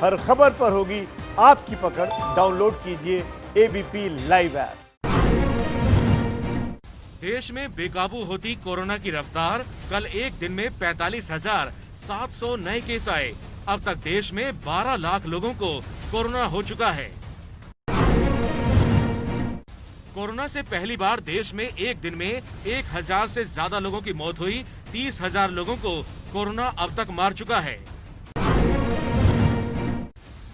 हर खबर पर होगी आपकी पकड़। डाउनलोड कीजिए एबीपी लाइव ऐप। देश में बेकाबू होती कोरोना की रफ्तार। कल एक दिन में 45,700 नए केस आए। अब तक देश में 12 लाख लोगों को कोरोना हो चुका है। कोरोना से पहली बार देश में एक दिन में 1,000 से ज्यादा लोगों की मौत हुई। 30,000 लोगों को कोरोना अब तक मार चुका है।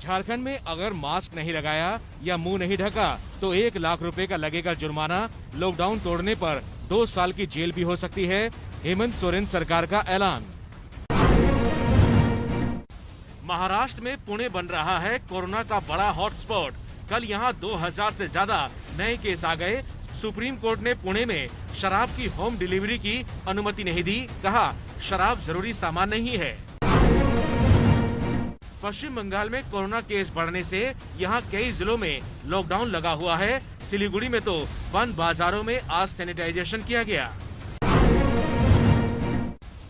झारखंड में अगर मास्क नहीं लगाया या मुंह नहीं ढका तो 1 लाख रुपए का लगेगा जुर्माना। लॉकडाउन तोड़ने पर 2 साल की जेल भी हो सकती है। हेमंत सोरेन सरकार का ऐलान। महाराष्ट्र में पुणे बन रहा है कोरोना का बड़ा हॉटस्पॉट। कल यहां 2000 से ज्यादा नए केस आ गए। सुप्रीम कोर्ट ने पुणे में शराब की होम डिलीवरी की अनुमति नहीं दी। कहा शराब जरूरी सामान नहीं है। पश्चिम बंगाल में कोरोना केस बढ़ने से यहां कई जिलों में लॉकडाउन लगा हुआ है। सिलीगुड़ी में तो बंद बाजारों में आज सैनिटाइजेशन किया गया।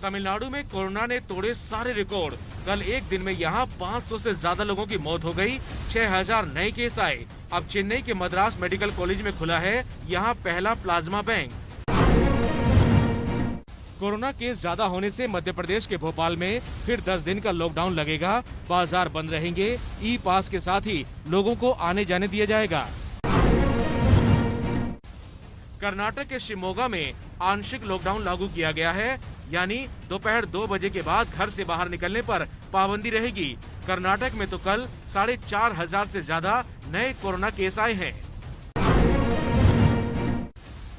तमिलनाडु में कोरोना ने तोड़े सारे रिकॉर्ड। कल एक दिन में यहां 500 से ज्यादा लोगों की मौत हो गई। 6,000 नए केस आए। अब चेन्नई के मद्रास मेडिकल कॉलेज में खुला है यहां पहला प्लाज्मा बैंक। कोरोना केस ज्यादा होने से मध्य प्रदेश के भोपाल में फिर 10 दिन का लॉकडाउन लगेगा। बाजार बंद रहेंगे। ई पास के साथ ही लोगों को आने जाने दिया जाएगा। कर्नाटक के शिवमोगा में आंशिक लॉकडाउन लागू किया गया है, यानी दोपहर 2 बजे के बाद घर से बाहर निकलने पर पाबंदी रहेगी। कर्नाटक में तो कल 4,500 से ज्यादा नए कोरोना केस आए हैं।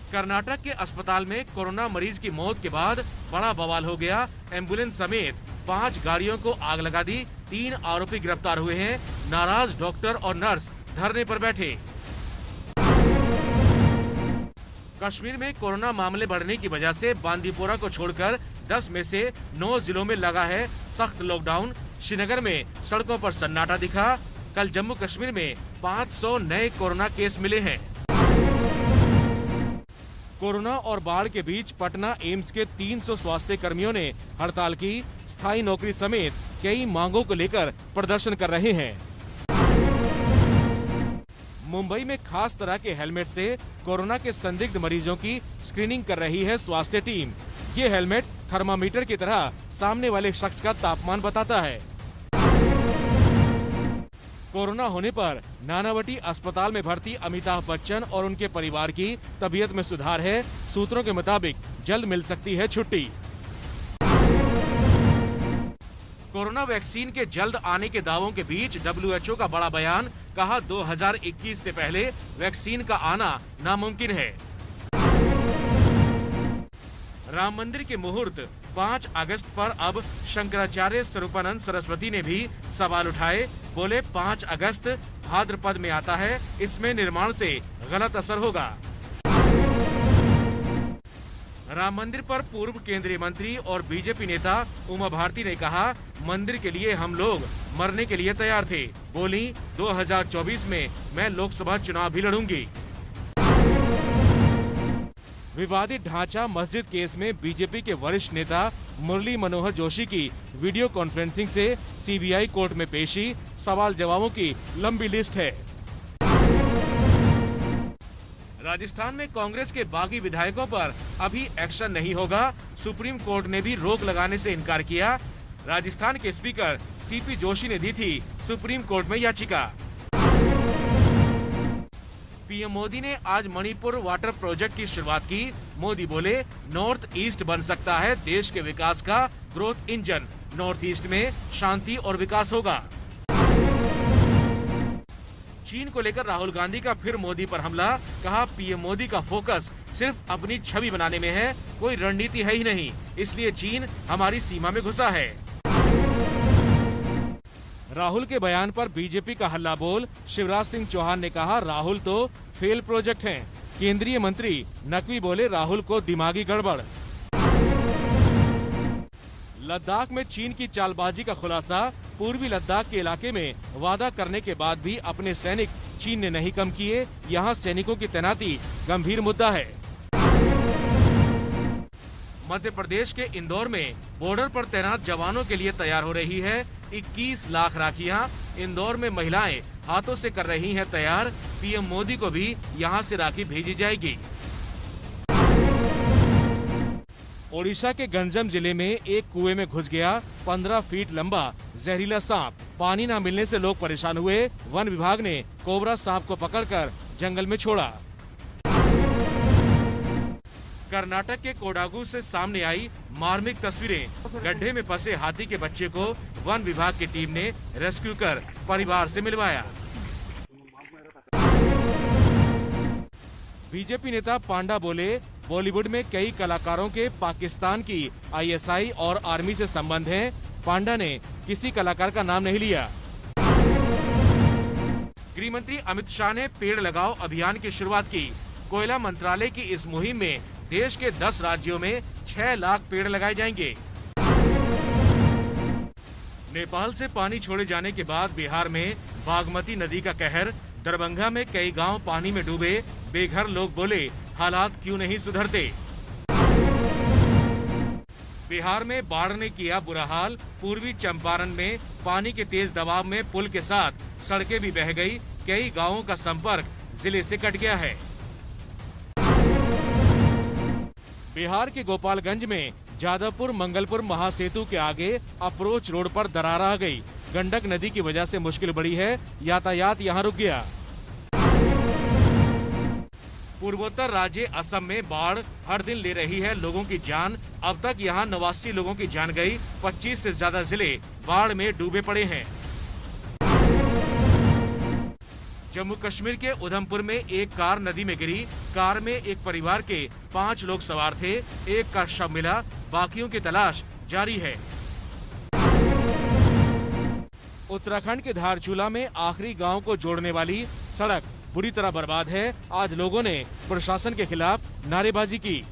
कर्नाटक के अस्पताल में कोरोना मरीज की मौत के बाद बड़ा बवाल हो गया। एम्बुलेंस समेत 5 गाड़ियों को आग लगा दी। 3 आरोपी गिरफ्तार हुए हैं। नाराज डॉक्टर और नर्स धरने पर बैठे। कश्मीर में कोरोना मामले बढ़ने की वजह से बांदीपोरा को छोड़कर 10 में से 9 जिलों में लगा है सख्त लॉकडाउन। श्रीनगर में सड़कों पर सन्नाटा दिखा। कल जम्मू कश्मीर में 500 नए कोरोना केस मिले हैं। कोरोना और बाढ़ के बीच पटना एम्स के 300 स्वास्थ्य कर्मियों ने हड़ताल की। स्थायी नौकरी समेत कई मांगों को लेकर प्रदर्शन कर रहे हैं। मुंबई में खास तरह के हेलमेट से कोरोना के संदिग्ध मरीजों की स्क्रीनिंग कर रही है स्वास्थ्य टीम। ये हेलमेट थर्मामीटर की तरह सामने वाले शख्स का तापमान बताता है। कोरोना होने पर नानावटी अस्पताल में भर्ती अमिताभ बच्चन और उनके परिवार की तबीयत में सुधार है। सूत्रों के मुताबिक जल्द मिल सकती है छुट्टी। कोरोना वैक्सीन के जल्द आने के दावों के बीच WHO का बड़ा बयान। कहा 2021 से पहले वैक्सीन का आना नामुमकिन है। राम मंदिर के मुहूर्त 5 अगस्त पर अब शंकराचार्य स्वरूपानंद सरस्वती ने भी सवाल उठाए। बोले 5 अगस्त भाद्रपद में आता है, इसमें निर्माण से गलत असर होगा। राम मंदिर पर पूर्व केंद्रीय मंत्री और बीजेपी नेता उमा भारती ने कहा मंदिर के लिए हम लोग मरने के लिए तैयार थे। बोली 2024 में मैं लोकसभा चुनाव भी लड़ूंगी। विवादित ढांचा मस्जिद केस में बीजेपी के वरिष्ठ नेता मुरली मनोहर जोशी की वीडियो कॉन्फ्रेंसिंग से सीबीआई कोर्ट में पेशी। सवाल जवाबों की लंबी लिस्ट है। राजस्थान में कांग्रेस के बागी विधायकों पर अभी एक्शन नहीं होगा। सुप्रीम कोर्ट ने भी रोक लगाने से इनकार किया। राजस्थान के स्पीकर सीपी जोशी ने दी थी सुप्रीम कोर्ट में याचिका। पीएम मोदी ने आज मणिपुर वाटर प्रोजेक्ट की शुरुआत की। मोदी बोले नॉर्थ ईस्ट बन सकता है देश के विकास का ग्रोथ इंजन। नॉर्थ ईस्ट में शांति और विकास होगा। चीन को लेकर राहुल गांधी का फिर मोदी पर हमला। कहा पीएम मोदी का फोकस सिर्फ अपनी छवि बनाने में है, कोई रणनीति है ही नहीं, इसलिए चीन हमारी सीमा में घुसा है। राहुल के बयान पर बीजेपी का हल्ला बोल। शिवराज सिंह चौहान ने कहा राहुल तो फेल प्रोजेक्ट हैं। केंद्रीय मंत्री नकवी बोले राहुल को दिमागी गड़बड़। लद्दाख में चीन की चालबाजी का खुलासा। पूर्वी लद्दाख के इलाके में वादा करने के बाद भी अपने सैनिक चीन ने नहीं कम किए। यहां सैनिकों की तैनाती गंभीर मुद्दा है। मध्य प्रदेश के इंदौर में बॉर्डर पर तैनात जवानों के लिए तैयार हो रही है 21 लाख राखियां। इंदौर में महिलाएं हाथों से कर रही हैं तैयार। पीएम मोदी को भी यहां से राखी भेजी जाएगी। ओडिशा के गंजम जिले में एक कुएं में घुस गया 15 फीट लंबा जहरीला सांप। पानी न मिलने से लोग परेशान हुए। वन विभाग ने कोबरा सांप को पकड़कर जंगल में छोड़ा। कर्नाटक के कोडागु से सामने आई मार्मिक तस्वीरें। गड्ढे में फंसे हाथी के बच्चे को वन विभाग की टीम ने रेस्क्यू कर परिवार से मिलवाया। बीजेपी नेता पांडा बोले, बॉलीवुड में कई कलाकारों के पाकिस्तान की आईएसआई और आर्मी से संबंध हैं। पांडा ने किसी कलाकार का नाम नहीं लिया। गृह मंत्री अमित शाह ने पेड़ लगाओ अभियान की शुरुआत की। कोयला मंत्रालय की इस मुहिम में देश के 10 राज्यों में 6 लाख पेड़ लगाए जाएंगे। नेपाल से पानी छोड़े जाने के बाद बिहार में बागमती नदी का कहर। दरभंगा में कई गांव पानी में डूबे। बेघर लोग बोले, हालात क्यों नहीं सुधरते। बिहार में बाढ़ ने किया बुरा हाल। पूर्वी चंपारण में पानी के तेज दबाव में पुल के साथ सड़कें भी बह गई। कई गांवों का संपर्क जिले से कट गया है। बिहार के गोपालगंज में जादवपुर मंगलपुर महासेतु के आगे अप्रोच रोड पर दरार आ गई। गंडक नदी की वजह से मुश्किल बढ़ी है। यातायात यहां रुक गया। पूर्वोत्तर राज्य असम में बाढ़ हर दिन ले रही है लोगों की जान। अब तक यहां 89 लोगों की जान गई। 25 से ज्यादा जिले बाढ़ में डूबे पड़े हैं। जम्मू कश्मीर के उधमपुर में एक कार नदी में गिरी। कार में एक परिवार के 5 लोग सवार थे। एक का शव मिला, बाकियों की तलाश जारी है। उत्तराखंड के धारचूला में आखिरी गांव को जोड़ने वाली सड़क बुरी तरह बर्बाद है। आज लोगों ने प्रशासन के खिलाफ नारेबाजी की।